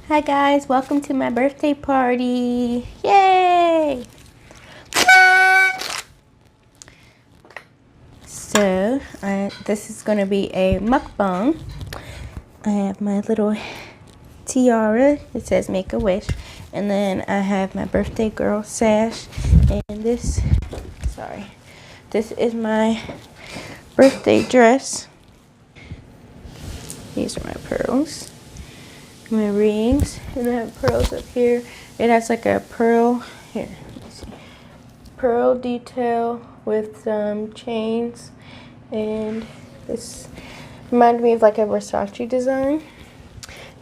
Hi guys, welcome to my birthday party. Yay! So, this is going to be a mukbang. I have my little tiara. It says make a wish. And then I have my birthday girl sash. And this is my birthday dress. These are my pearls. My rings. And I have pearls up here. It has like a pearl, here, let me see. Pearl detail with some chains. And this reminded me of like a Versace design.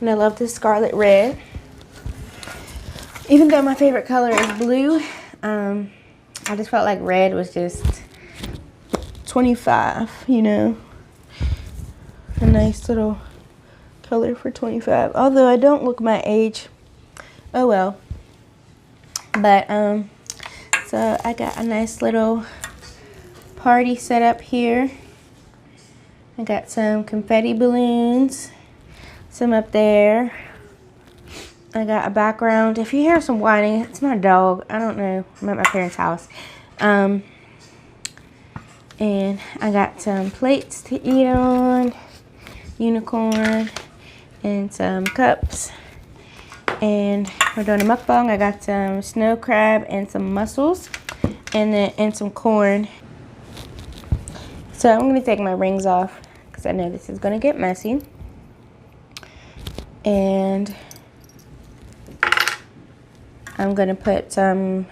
And I love this scarlet red. Even though my favorite color is blue, I just felt like red was just 25, you know. A nice little color for 25. Although I don't look my age. Oh well. But, so I got a nice little party set up here. I got some confetti balloons, some up there. I got a background. If you hear some whining, it's my dog. I don't know. I'm at my parents' house. And I got some plates to eat on, unicorn, and some cups. And we're doing a mukbang. I got some snow crab and some mussels, and some corn. So I'm going to take my rings off because I know this is going to get messy. And I'm going to put some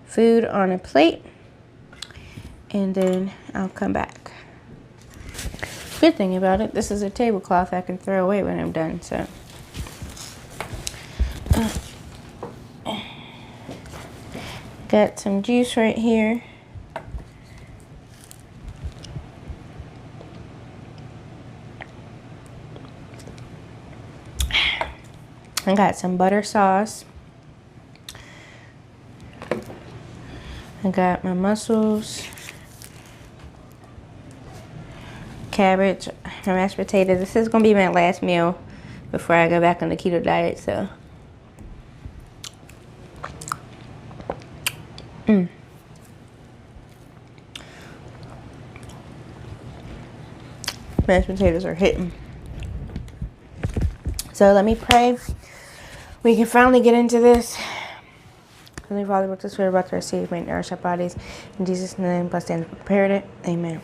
food on a plate. And then I'll come back. Good thing about it, this is a tablecloth I can throw away when I'm done. So got some juice right here. I got some butter sauce. I got my mussels, cabbage, my mashed potatoes. This is gonna be my last meal before I go back on the keto diet, so. Mashed potatoes are hitting. So let me pray. We can finally get into this. Heavenly Father, with this we're about to receive, may nourish our bodies. In Jesus' name, blessed and prepared it. Amen.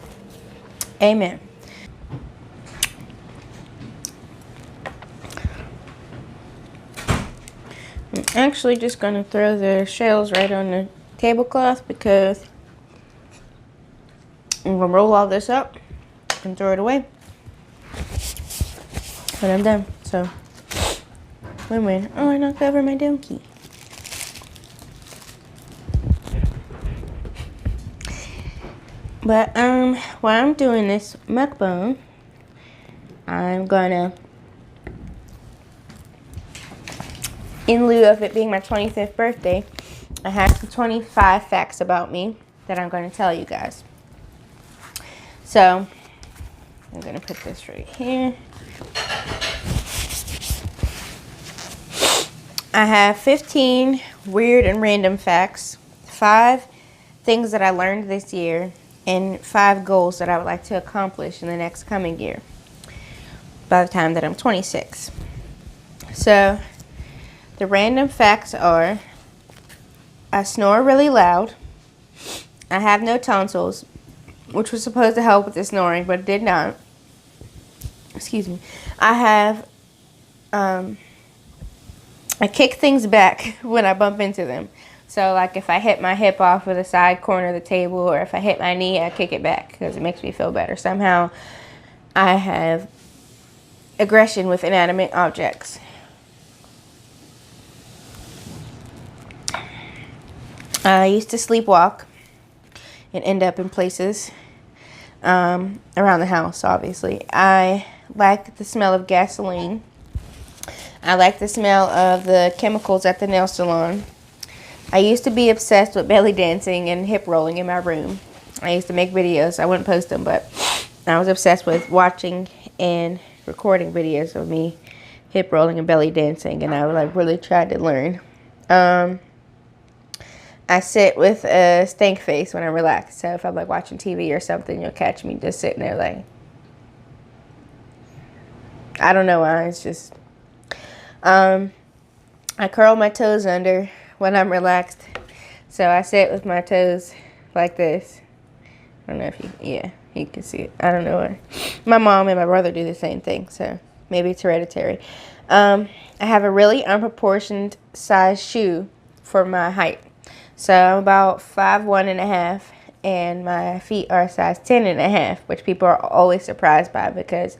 Amen. I'm actually just going to throw the shells right on the tablecloth because I'm going to roll all this up and throw it away when I'm done. So, win-win. Oh, I knocked over my donkey. But while I'm doing this mukbang, I'm gonna, in lieu of it being my 25th birthday, I have some 25 facts about me that I'm going to tell you guys. So I'm gonna put this right here. I have 15 weird and random facts, 5 things that I learned this year, and 5 goals that I would like to accomplish in the next coming year by the time that I'm 26. So the random facts are: I snore really loud, I have no tonsils, which was supposed to help with the snoring, but it did not. Excuse me. I kick things back when I bump into them. So, like, if I hit my hip off of the side corner of the table, or if I hit my knee, I kick it back because it makes me feel better. Somehow, I have aggression with inanimate objects. I used to sleepwalk and end up in places around the house, obviously. I like the smell of gasoline. I like the smell of the chemicals at the nail salon. I used to be obsessed with belly dancing and hip rolling in my room. I used to make videos. I wouldn't post them, but I was obsessed with watching and recording videos of me hip rolling and belly dancing, and I would like really try to learn. I sit with a stank face when I'm relaxed. So if I'm like watching TV or something, you'll catch me just sitting there like, I don't know why. It's just, I curl my toes under when I'm relaxed. So I sit with my toes like this. I don't know if you can see it. I don't know why. My mom and my brother do the same thing, so maybe it's hereditary. I have a really unproportioned size shoe for my height. So I'm about 5'1.5", and my feet are a size 10.5", which people are always surprised by because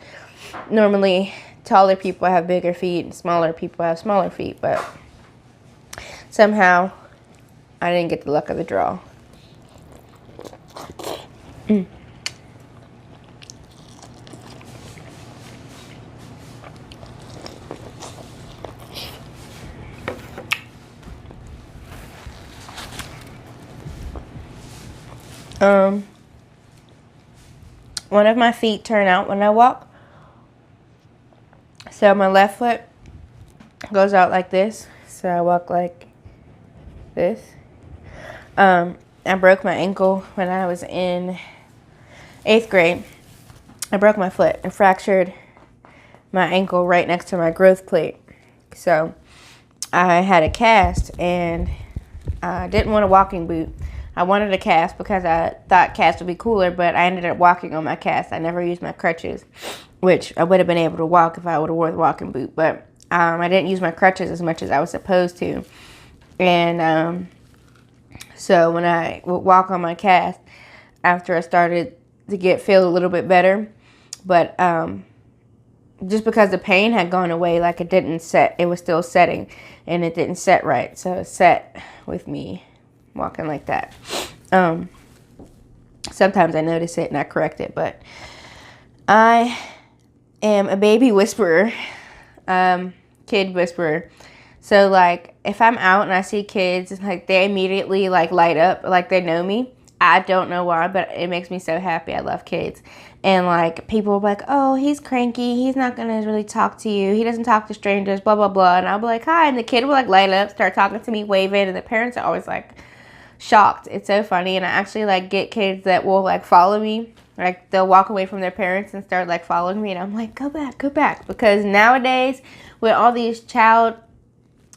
normally taller people have bigger feet and smaller people have smaller feet, but somehow I didn't get the luck of the draw. One of my feet turn out when I walk. So my left foot goes out like this. So I walk like this. I broke my ankle when I was in 8th grade. I broke my foot and fractured my ankle right next to my growth plate. So I had a cast, and I didn't want a walking boot. I wanted a cast because I thought cast would be cooler, but I ended up walking on my cast. I never used my crutches, which I would have been able to walk if I would have wore the walking boot. But I didn't use my crutches as much as I was supposed to. And so when I would walk on my cast, after I started to feel a little bit better, but just because the pain had gone away, like it didn't set, it was still setting, and it didn't set right. So it set with me walking like that. Sometimes I notice it and I correct it, but I am a baby whisperer, kid whisperer. So like if I'm out and I see kids, like they immediately like light up, like they know me. I don't know why, but it makes me so happy. I love kids. And like people will be like, oh, he's cranky, he's not gonna really talk to you, he doesn't talk to strangers, blah blah blah. And I'll be like, hi, and the kid will like light up, start talking to me, waving, and the parents are always like shocked. It's so funny. And I actually like get kids that will like follow me, like they'll walk away from their parents and start like following me, and I'm like, go back, because nowadays with all these child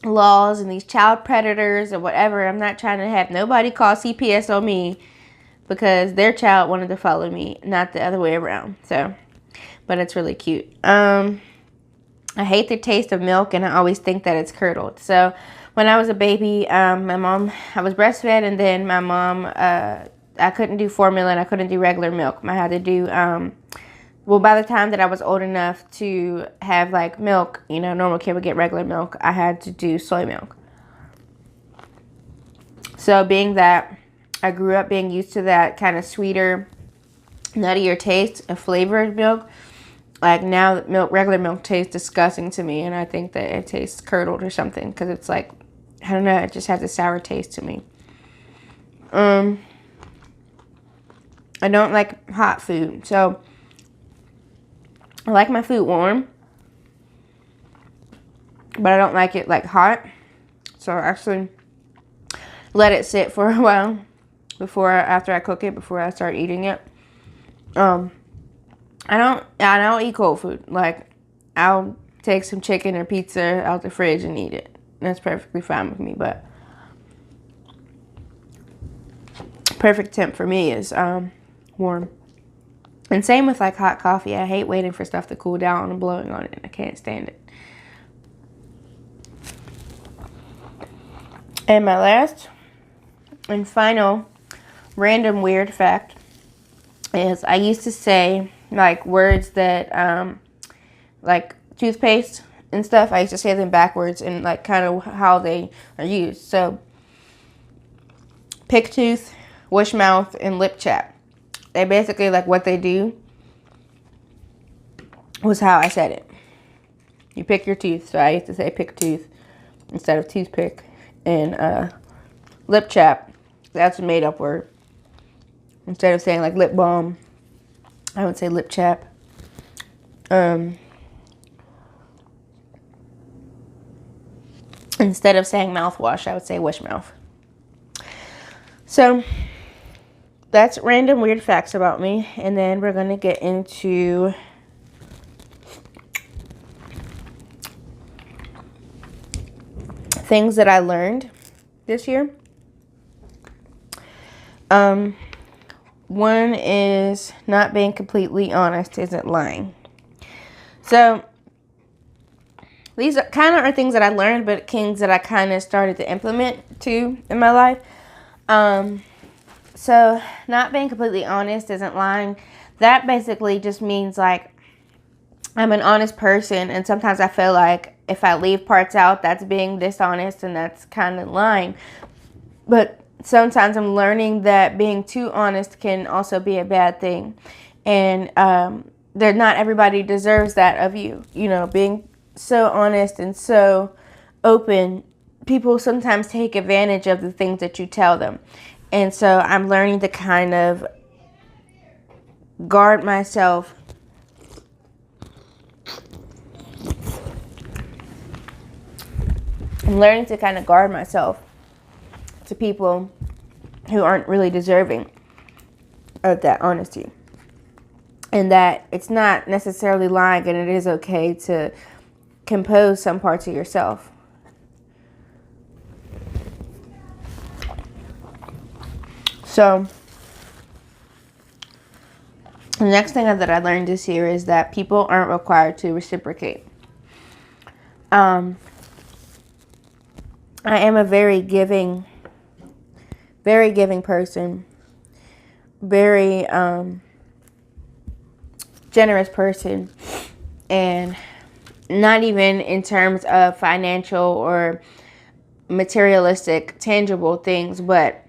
laws and these child predators or whatever, I'm not trying to have nobody call CPS on me because their child wanted to follow me, not the other way around. So, but it's really cute. I hate the taste of milk, and I always think that it's curdled. So when I was a baby, my mom, I was breastfed, and then my mom, I couldn't do formula and I couldn't do regular milk. I had to do, well, by the time that I was old enough to have like milk, you know, normal kid would get regular milk, I had to do soy milk. So being that I grew up being used to that kind of sweeter, nuttier taste of flavored milk, like now milk, regular milk tastes disgusting to me, and I think that it tastes curdled or something because it's like, I don't know, it just has a sour taste to me. I don't like hot food, so I like my food warm, but I don't like it like hot. So I actually let it sit for a while after I cook it, before I start eating it. I don't eat cold food. Like, I'll take some chicken or pizza out the fridge and eat it. That's perfectly fine with me, but perfect temp for me is warm. And same with like hot coffee. I hate waiting for stuff to cool down and blowing on it. I can't stand it. And my last and final random weird fact is I used to say like words that like toothpaste and stuff, I used to say them backwards and like kind of how they are used. So pick tooth, wish mouth, and lip chap. They basically like what they do was how I said it. You pick your tooth. So I used to say pick tooth instead of toothpick. And lip chap. That's a made up word. Instead of saying like lip balm, I would say lip chap. Instead of saying mouthwash, I would say wish mouth. So that's random weird facts about me. And then we're going to get into things that I learned this year. One is not being completely honest isn't lying. So these are kind of things that I learned, but things that I kind of started to implement too in my life. So not being completely honest isn't lying. That basically just means like I'm an honest person, and sometimes I feel like if I leave parts out, that's being dishonest, and that's kind of lying. But sometimes I'm learning that being too honest can also be a bad thing, and not everybody deserves that of you. You know, being so honest and so open, people sometimes take advantage of the things that you tell them. And so I'm learning to kind of guard myself. I'm learning to kind of guard myself to people who aren't really deserving of that honesty. And that it's not necessarily lying, and it is okay to compose some parts of yourself. So the next thing that I learned this year is that people aren't required to reciprocate. I am a very giving person, very generous person, and not even in terms of financial or materialistic, tangible things, but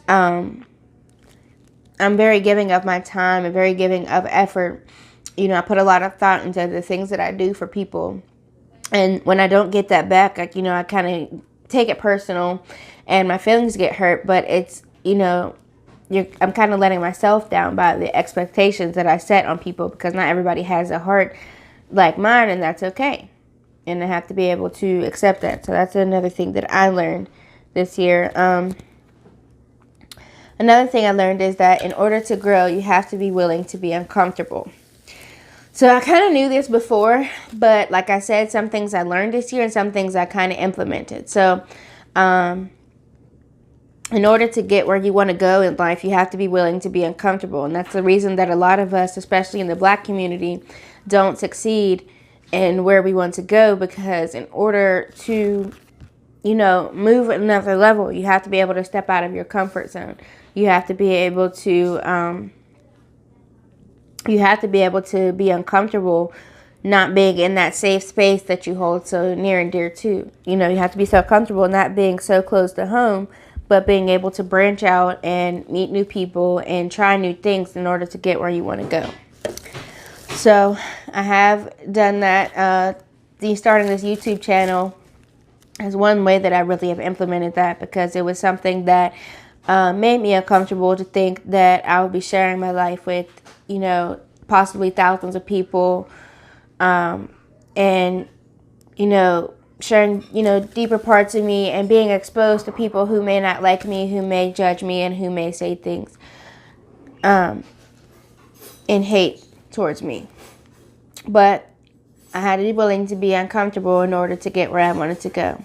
I'm very giving of my time and very giving of effort. You know, I put a lot of thought into the things that I do for people. And when I don't get that back, I kind of take it personal and my feelings get hurt. But it's, I'm kind of letting myself down by the expectations that I set on people, because not everybody has a heart like mine, and that's okay. And I have to be able to accept that. So that's another thing that I learned this year. Another thing I learned is that in order to grow, you have to be willing to be uncomfortable. So I kind of knew this before, but like I said, some things I learned this year and some things I kind of implemented. So in order to get where you want to go in life, you have to be willing to be uncomfortable. And that's the reason that a lot of us, especially in the Black community, don't succeed in where we want to go, because in order to, move another level, you have to be able to step out of your comfort zone. You have to be able to be uncomfortable not being in that safe space that you hold so near and dear to. You have to be so comfortable not being so close to home, but being able to branch out and meet new people and try new things in order to get where you want to go. So I have done that. Starting this YouTube channel is one way that I really have implemented that, because it was something that made me uncomfortable to think that I would be sharing my life with, possibly thousands of people, and, sharing, deeper parts of me, and being exposed to people who may not like me, who may judge me, and who may say things in hate towards me. But I had to be willing to be uncomfortable in order to get where I wanted to go.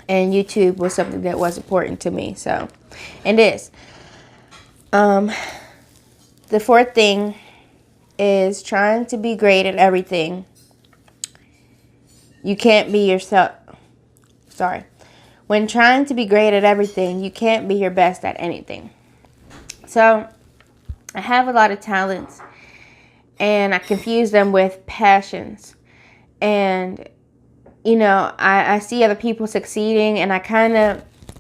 And YouTube was something that was important to me. So, it is. The fourth thing is trying to be great at everything. You can't be yourself. When trying to be great at everything, you can't be your best at anything. So, I have a lot of talents, and I confuse them with passions. And I see other people succeeding, and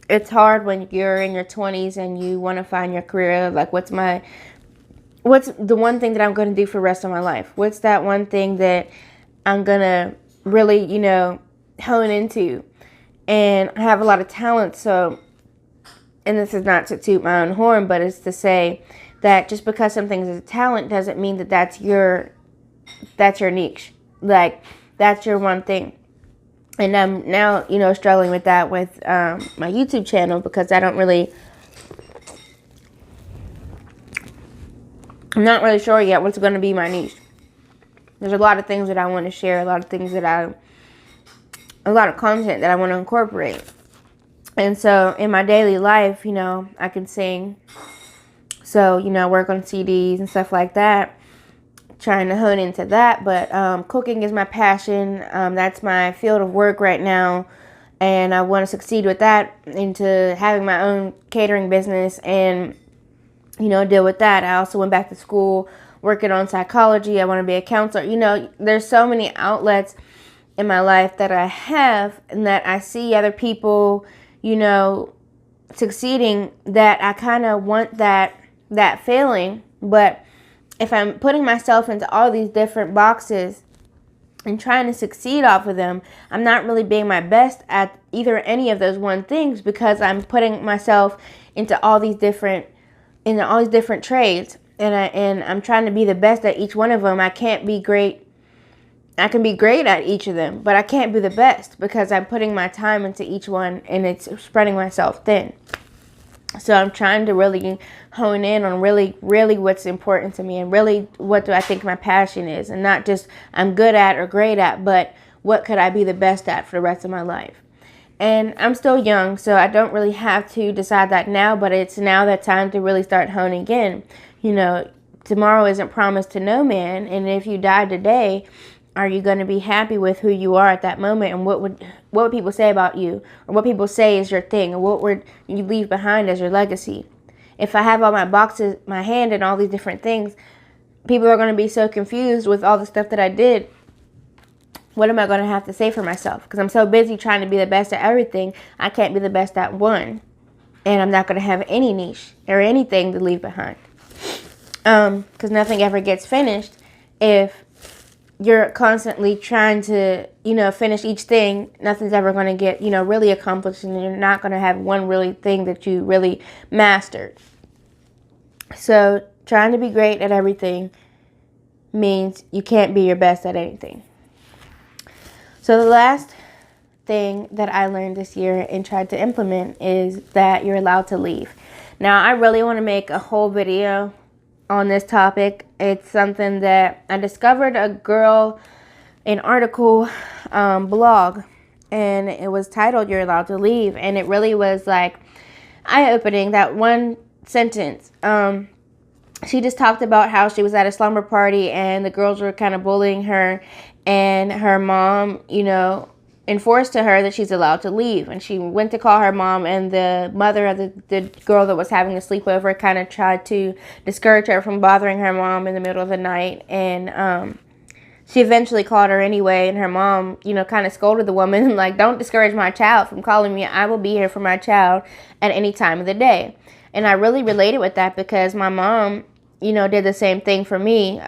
it's hard when you're in your 20s and you want to find your career. Like, what's the one thing that I'm going to do for the rest of my life? What's that one thing that I'm going to really, hone into? And I have a lot of talent, so and this is not to toot my own horn, but it's to say that just because something is a talent doesn't mean that that's your niche. Like, that's your one thing. And I'm now, struggling with that with my YouTube channel, because I'm not really sure yet what's going to be my niche. There's a lot of things that I want to share, a lot of content that I want to incorporate. And so in my daily life, I can sing. So, work on CDs and stuff like that, trying to hone into that. But cooking is my passion. That's my field of work right now. And I want to succeed with that into having my own catering business and, deal with that. I also went back to school working on psychology. I want to be a counselor. There's so many outlets in my life that I have, and that I see other people, succeeding, that I kind of want that feeling. But if I'm putting myself into all these different boxes and trying to succeed off of them, I'm not really being my best at either any of those one things, because I'm putting myself into all these different trades, and I'm trying to be the best at each one of them. I can't be great. I can be great at each of them, but I can't be the best because I'm putting my time into each one, and it's spreading myself thin. So I'm trying to really hone in on really, really what's important to me, and really what do I think my passion is, and not just I'm good at or great at, but what could I be the best at for the rest of my life. And I'm still young, so I don't really have to decide that now, but it's now that time to really start honing in. Tomorrow isn't promised to no man, and if you die today, are you going to be happy with who you are at that moment? And what would people say about you? Or what people say is your thing? Or what would you leave behind as your legacy? If I have all my boxes, my hand, and all these different things, people are going to be so confused with all the stuff that I did. What am I going to have to say for myself? Because I'm so busy trying to be the best at everything, I can't be the best at one. And I'm not going to have any niche or anything to leave behind. Because nothing ever gets finished if you're constantly trying to, finish each thing. Nothing's ever going to get, really accomplished, and you're not going to have one really thing that you really mastered. So trying to be great at everything means you can't be your best at anything. So the last thing that I learned this year and tried to implement is that you're allowed to leave. Now, I really want to make a whole video on this topic. It's something that I discovered an article blog, and it was titled "You're Allowed to Leave," and it really was like eye-opening. That one sentence. She just talked about how she was at a slumber party and the girls were kind of bullying her, and her mom, enforced to her that she's allowed to leave. And she went to call her mom, and the mother of the girl that was having a sleepover kind of tried to discourage her from bothering her mom in the middle of the night. And she eventually called her anyway, and her mom, kind of scolded the woman, like, don't discourage my child from calling me. I will be here for my child at any time of the day. And I really related with that because my mom, did the same thing for me.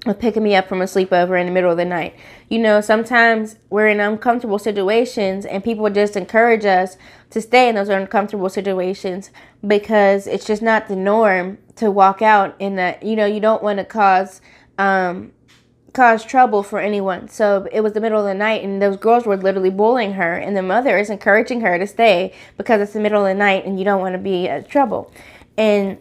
Of picking me up from a sleepover in the middle of the night. Sometimes we're in uncomfortable situations, and people just encourage us to stay in those uncomfortable situations because it's just not the norm to walk out in that. You don't want to cause trouble for anyone. So it was the middle of the night, and those girls were literally bullying her, and the mother is encouraging her to stay because it's the middle of the night and you don't want to be trouble. And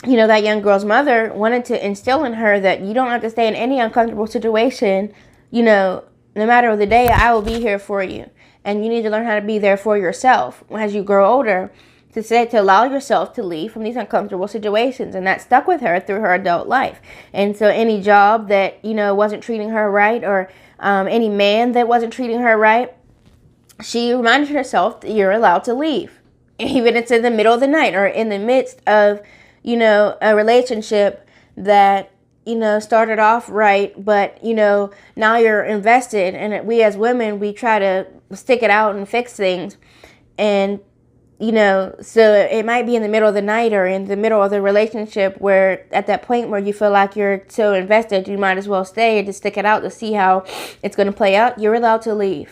that young girl's mother wanted to instill in her that you don't have to stay in any uncomfortable situation. No matter the day, I will be here for you. And you need to learn how to be there for yourself as you grow older, to allow yourself to leave from these uncomfortable situations. And that stuck with her through her adult life. And so any job that, wasn't treating her right, or any man that wasn't treating her right, she reminded herself that you're allowed to leave. Even if it's in the middle of the night or in the midst of a relationship that, started off right, but, now you're invested. And we as women, we try to stick it out and fix things. And, so it might be in the middle of the night or in the middle of the relationship where at that point where you feel like you're so invested, you might as well stay and just stick it out to see how it's going to play out. You're allowed to leave.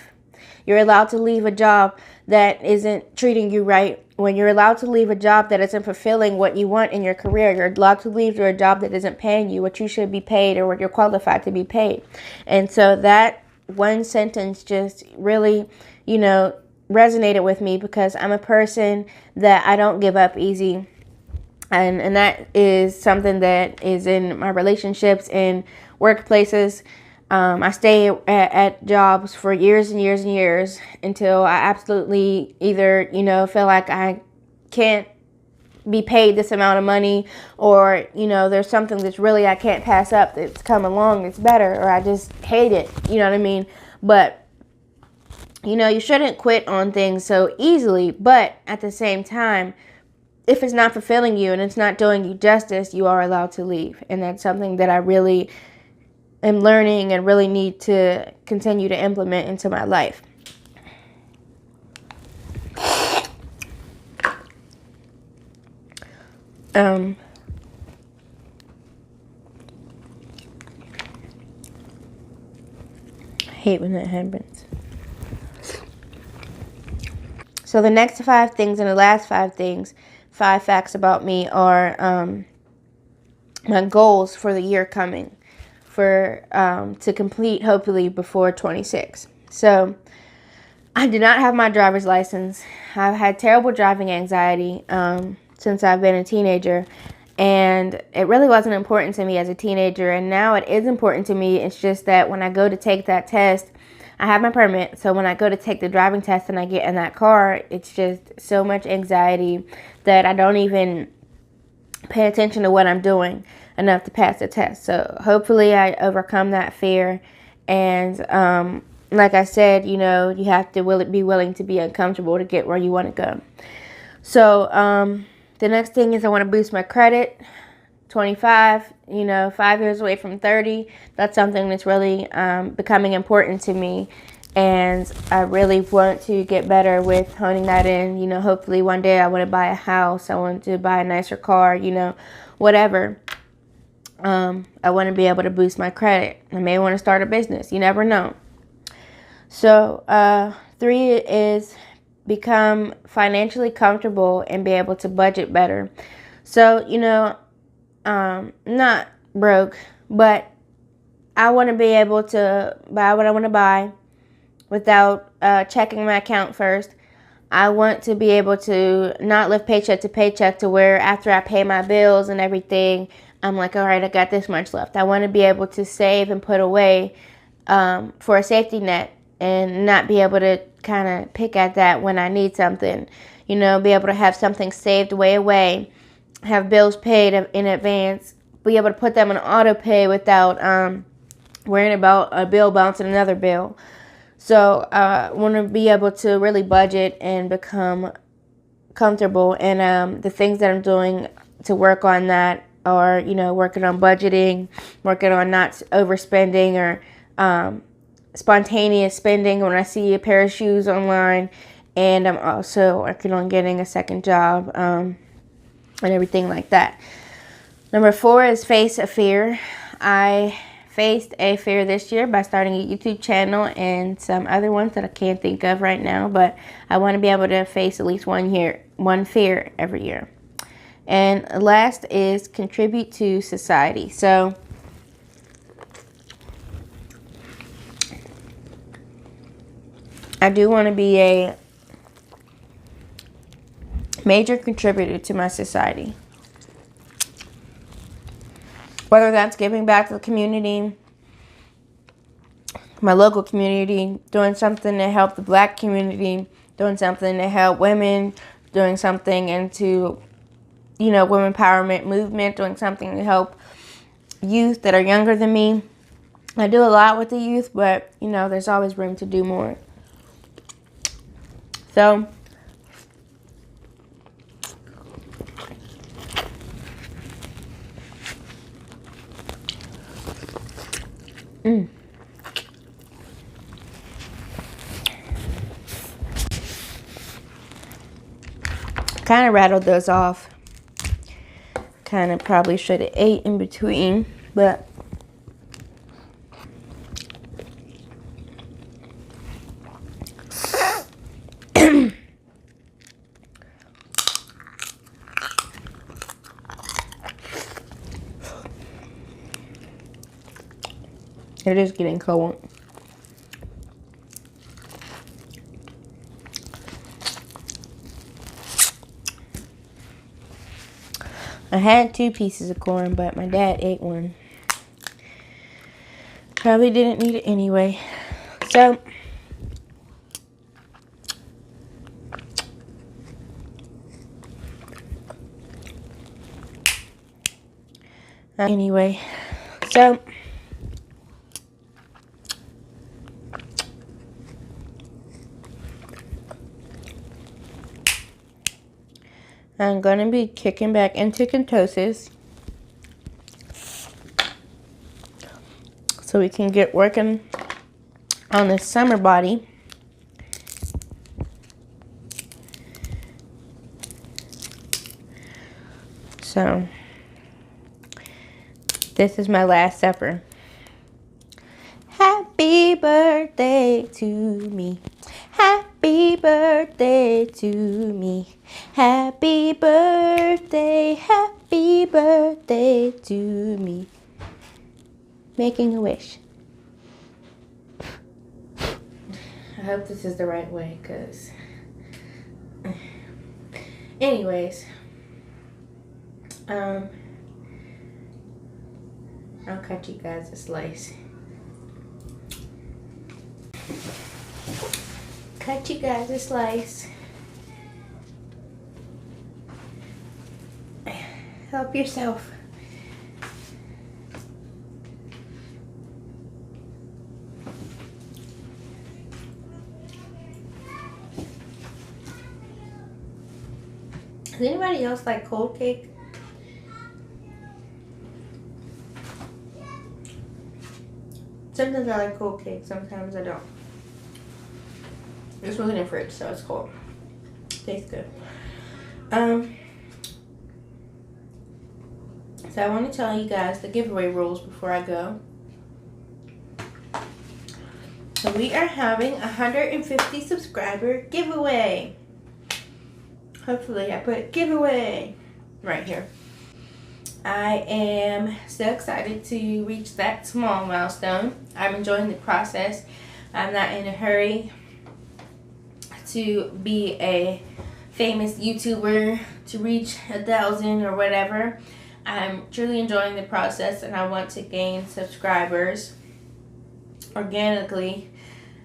You're allowed to leave a job that isn't treating you right, when you're allowed to leave a job that isn't fulfilling what you want in your career, you're allowed to leave a job that isn't paying you what you should be paid or what you're qualified to be paid. And so that one sentence just really, resonated with me, because I'm a person that I don't give up easy. And that is something that is in my relationships and workplaces. I stay at jobs for years and years and years until I absolutely either, feel like I can't be paid this amount of money, or, there's something that's really I can't pass up that's come along that's better, or I just hate it. You know what I mean? But, you shouldn't quit on things so easily. But at the same time, if it's not fulfilling you and it's not doing you justice, you are allowed to leave. And that's something that I really am learning and really need to continue to implement into my life. I hate when that happens. So the next 5 things and the last 5 things, 5 facts about me, are my goals for the year coming, to complete hopefully before 26. So I did not have my driver's license. I've had terrible driving anxiety since I've been a teenager, and it really wasn't important to me as a teenager, and now it is important to me. It's just that when I go to take that test, I have my permit, so when I go to take the driving test and I get in that car, it's just so much anxiety that I don't even pay attention to what I'm doing enough to pass the test. So hopefully I overcome that fear. And like I said, you have to be willing to be uncomfortable to get where you want to go. So the next thing is I want to boost my credit. 25, 5 years away from 30. That's something that's really becoming important to me. And I really want to get better with honing that in. Hopefully one day I want to buy a house. I want to buy a nicer car, whatever. I want to be able to boost my credit. I may want to start a business. You never know. So 3 is become financially comfortable and be able to budget better. So, not broke, but I want to be able to buy what I want to buy without checking my account first. I want to be able to not live paycheck to paycheck, to where after I pay my bills and everything, I'm like, all right, I got this much left. I want to be able to save and put away for a safety net, and not be able to kind of pick at that when I need something. Be able to have something saved way away, have bills paid in advance, be able to put them on auto pay without worrying about a bill bouncing another bill. So I want to be able to really budget and become comfortable. And the things that I'm doing to work on that are, working on budgeting, working on not overspending or spontaneous spending when I see a pair of shoes online. And I'm also working on getting a second job and everything like that. Number 4 is face a fear. I faced a fear this year by starting a YouTube channel and some other ones that I can't think of right now, but I want to be able to face at least one fear every year. And last is contribute to society. So I do want to be a major contributor to my society. Whether that's giving back to the community, my local community, doing something to help the Black community, doing something to help women, doing something into, women empowerment movement, doing something to help youth that are younger than me. I do a lot with the youth, but, there's always room to do more. So kind of rattled those off. Kind of probably should have ate in between, but It is getting cold. I had 2 pieces of corn, but my dad ate one. Probably didn't need it anyway. So, anyway, so I'm gonna be kicking back into ketosis so we can get working on this summer body. So, this is my last supper. Happy birthday to me. Happy birthday to me. Happy birthday to me. Making a wish. I hope this is the right way, because anyways, I'll cut you guys a slice. Cut you guys a slice. Help yourself. Does anybody else like cold cake? Sometimes I like cold cake, sometimes I don't. This wasn't in the fridge, so it's cold. Tastes good. So I want to tell you guys the giveaway rules before I go. So we are having a 150 subscriber giveaway. Hopefully I put giveaway right here. I am so excited to reach that small milestone. I'm enjoying the process. I'm not in a hurry to be a famous YouTuber to reach 1,000 or whatever. I'm truly enjoying the process, and I want to gain subscribers organically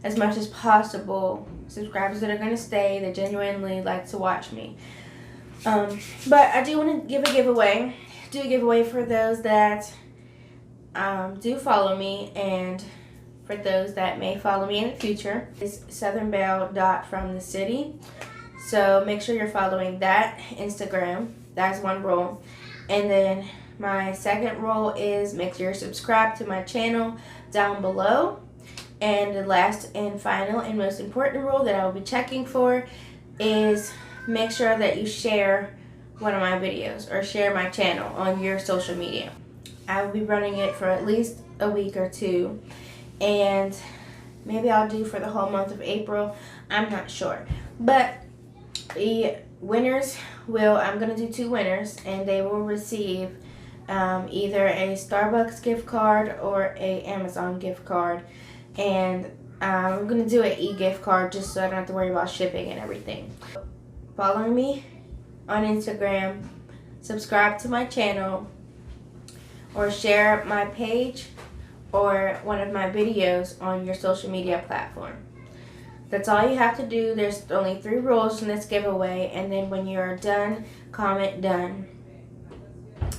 as much as possible. Subscribers that are going to stay, that genuinely like to watch me. But I do want to give a giveaway. Do a giveaway for those that do follow me, and for those that may follow me in the future. It's southernbelle.fromthecity. So make sure you're following that Instagram. That's one rule. And then my second rule is make sure you're subscribed to my channel down below. And the last and final and most important rule that I will be checking for is make sure that you share one of my videos or share my channel on your social media. I will be running it for at least a week or 2, and maybe I'll do for the whole month of April. I'm not sure, but the winners I'm going to do 2 winners, and they will receive either a Starbucks gift card or a Amazon gift card. And I'm going to do an e-gift card just so I don't have to worry about shipping and everything. Follow me on Instagram, subscribe to my channel, or share my page or one of my videos on your social media platform. That's all you have to do. There's only 3 rules in this giveaway, and then when you are done, comment done.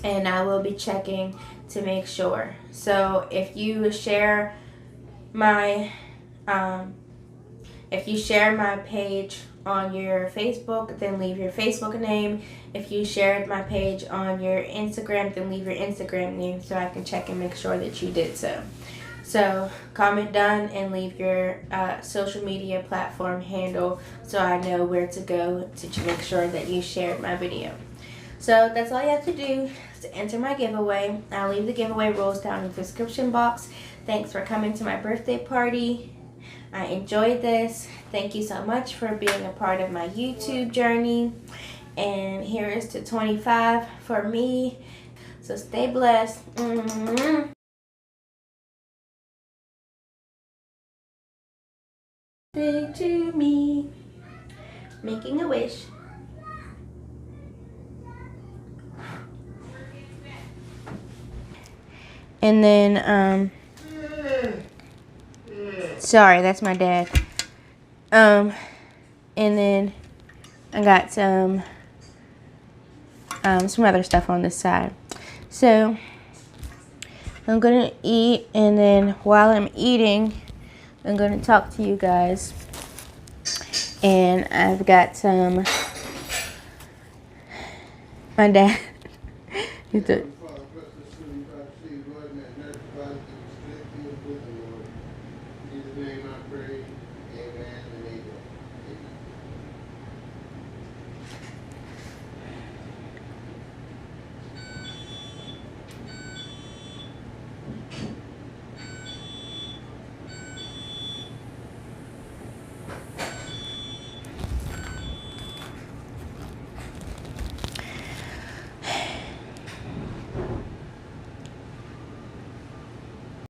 And I will be checking to make sure. So if you share my page on your Facebook, then leave your Facebook name. If you shared my page on your Instagram, then leave your Instagram name so I can check and make sure that you did so. So comment done and leave your social media platform handle so I know where to go to make sure that you shared my video. So that's all you have to do to enter my giveaway. I'll leave the giveaway rules down in the description box. Thanks for coming to my birthday party. I enjoyed this. Thank you so much for being a part of my YouTube journey. And here is to 25 for me. So stay blessed. birthday to me. Making a wish. And then, sorry, that's my dad. And then I got some other stuff on this side. So I'm gonna eat, and then while I'm eating, I'm gonna talk to you guys. And I've got some, my dad,